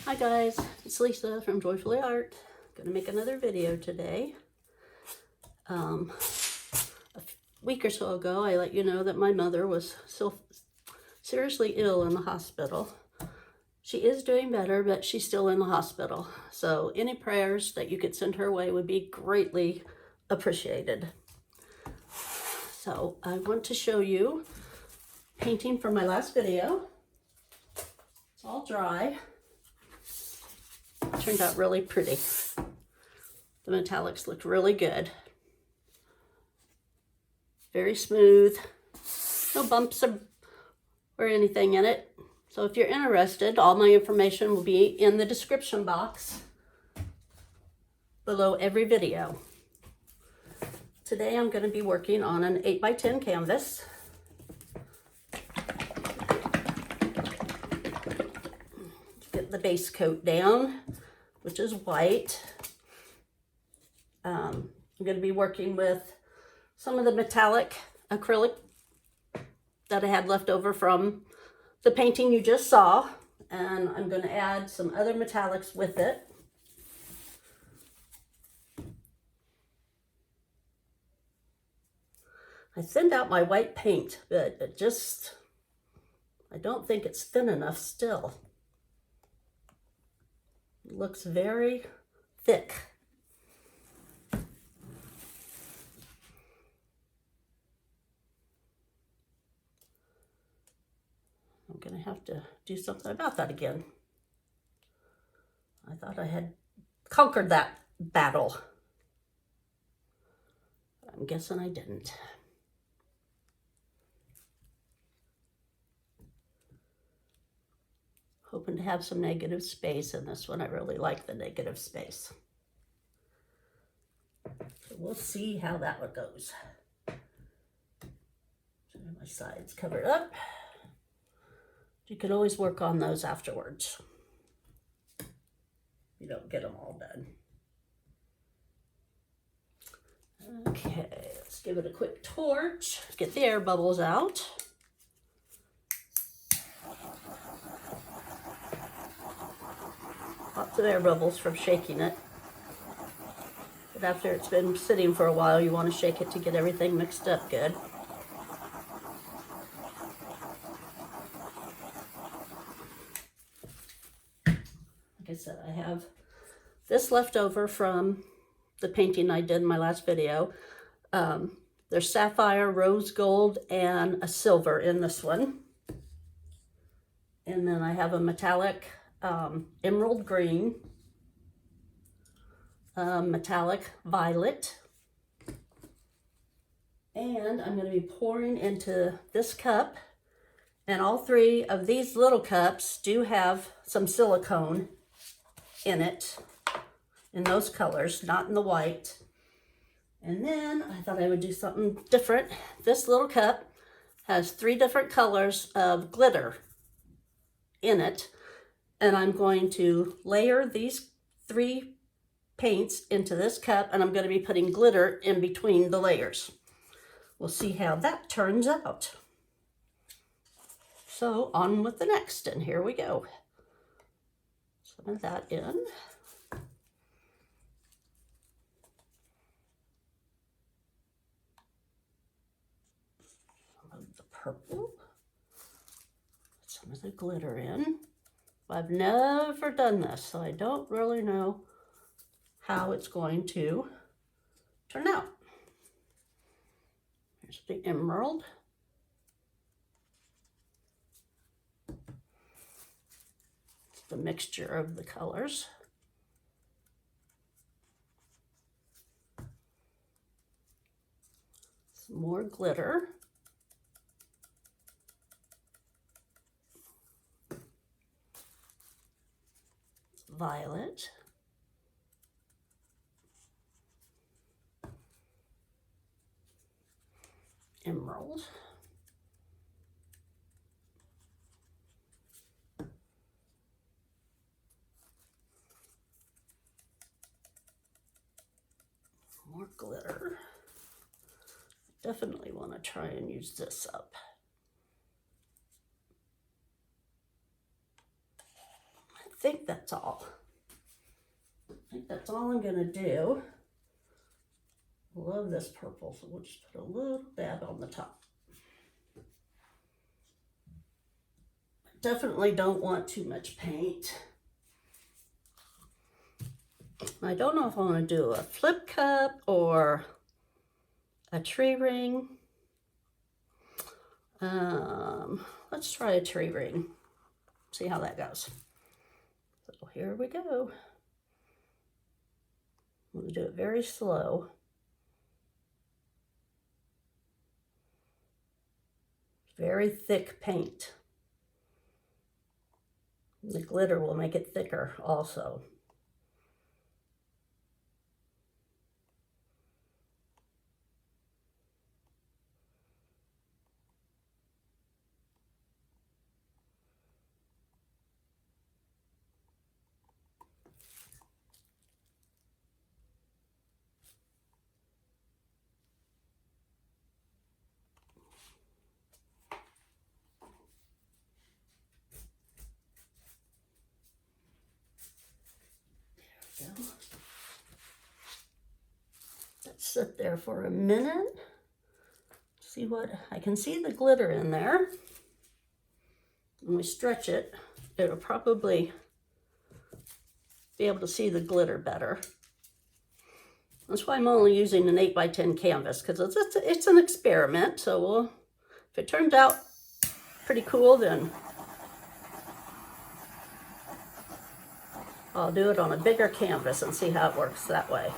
Hi guys, it's Lisa from JoyfullyArt. Gonna make another video today. A week or so ago, I let you know that my mother was so seriously ill in the hospital. She is doing better, but she's still in the hospital. So any prayers that you could send her way would be greatly appreciated. So I want to show you painting from my last video. It's all dry. Turned out really pretty. The metallics look really good. Very smooth. No bumps or anything in it. So if you're interested, all my information will be in the description box below every video. Today I'm going to be working on an 8x10 canvas. Get the base coat down, which is white. I'm going to be working with some of the metallic acrylic that I had left over from the painting you just saw, and I'm going to add some other metallics with it. I thinned out my white paint, but I don't think it's thin enough still. It looks very thick. I'm going to have to do something about that again. I thought I had conquered that battle. I'm guessing I didn't. Hoping to have some negative space in this one. I really like the negative space. So we'll see how that one goes. So my sides covered up. You can always work on those afterwards. You don't get them all done. Okay, let's give it a quick torch. Get the air bubbles out. Lots of air bubbles from shaking it. But after it's been sitting for a while, you want to shake it to get everything mixed up good. Like I said, I have this left over from the painting I did in my last video. There's sapphire, rose gold, and a silver in this one. And then I have a metallic emerald green, metallic violet, and I'm going to be pouring into this cup, and all three of these little cups do have some silicone in it, in those colors, not in the white. And then I thought I would do something different. This little cup has 3 different colors of glitter in it. And I'm going to layer these 3 paints into this cup, and I'm going to be putting glitter in between the layers. We'll see how that turns out. So on with the next, and here we go. Some of that in. Some of the purple. Some of the glitter in. I've never done this, so I don't really know how it's going to turn out. Here's the emerald. It's the mixture of the colors. Some more glitter. Violet, emerald, more glitter. Definitely want to try and use this up. think that's all. I think that's all I'm gonna do. Love this purple, so we'll just put a little dab on the top. Definitely don't want too much paint. I don't know if I want to do a flip cup or a tree ring. Let's try a tree ring. See how that goes. So here we go. I'm going to do it very slow. Very thick paint. The glitter will make it thicker also. Let's sit there for a minute. See what I can see the glitter in there. When we stretch it, it'll probably be able to see the glitter better. That's why I'm only using an 8x10 canvas, because it's an experiment. So if it turns out pretty cool, then I'll do it on a bigger canvas and see how it works that way.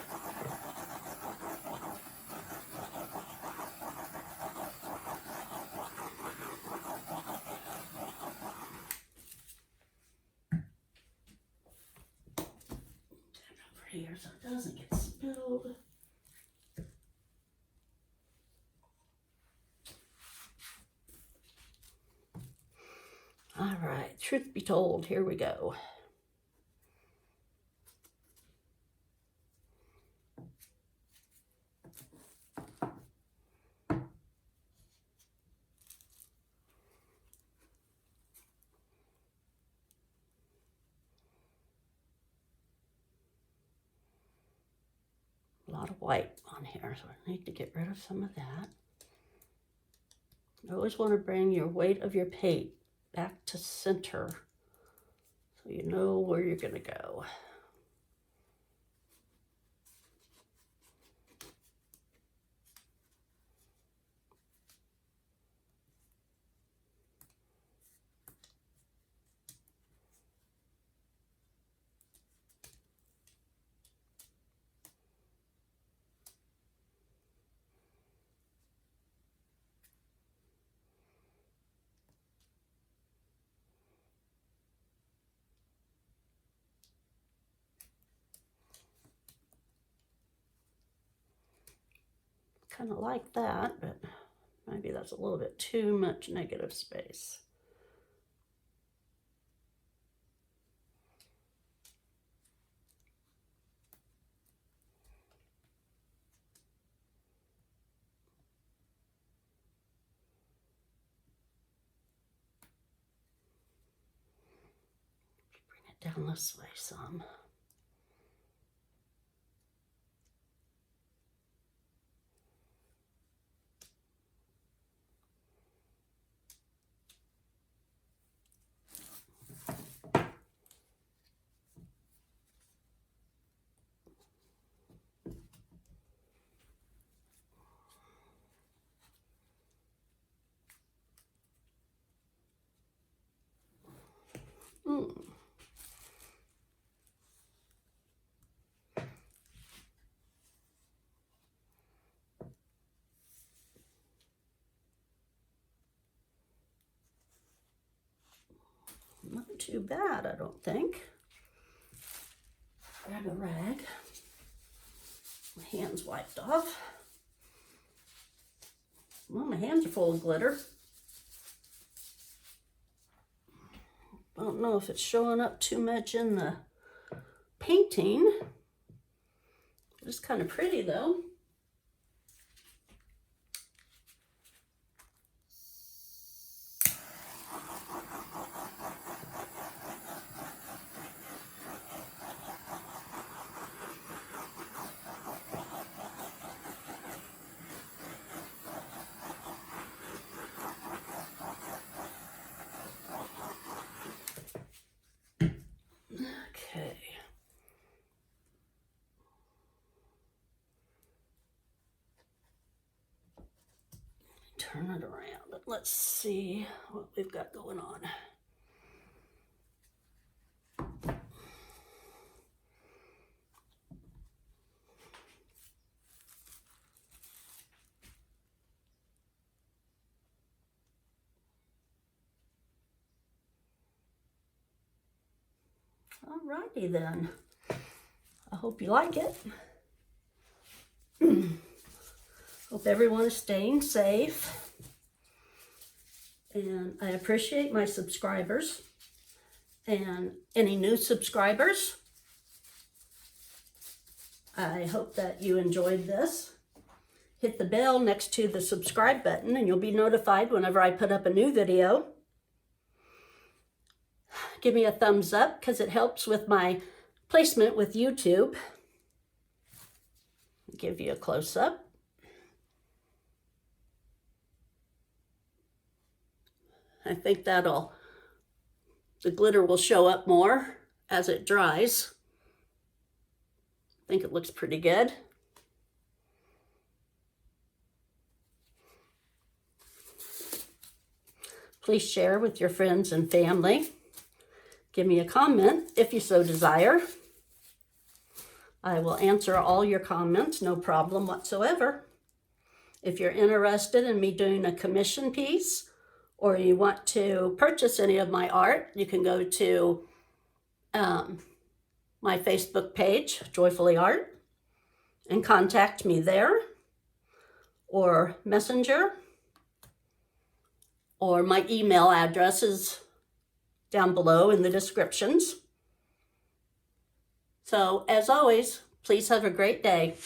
Here so it doesn't get spilled. All right, truth be told, here we go. A lot of white on here, so I need to get rid of some of that. You always want to bring your weight of your paint back to center so you know where you're going to go. Kind of like that, but maybe that's a little bit too much negative space. Bring it down this way some. Not too bad, I don't think. Grab a rag. My hand's wiped off. Well, my hands are full of glitter. I don't know if it's showing up too much in the painting. It's kind of pretty though. let's see what we've got going on. Alrighty then. I hope you like it. Hope everyone is staying safe. And I appreciate my subscribers. And any new subscribers, I hope that you enjoyed this. Hit the bell next to the subscribe button and you'll be notified whenever I put up a new video. Give me a thumbs up because it helps with my placement with YouTube. Give you a close-up. I think the glitter will show up more as it dries. I think it looks pretty good. Please share with your friends and family. Give me a comment if you so desire. I will answer all your comments, no problem whatsoever. If you're interested in me doing a commission piece, or you want to purchase any of my art, you can go to my Facebook page, JoyfullyArt, and contact me there, or Messenger, or my email address is down below in the descriptions. So, as always, please have a great day.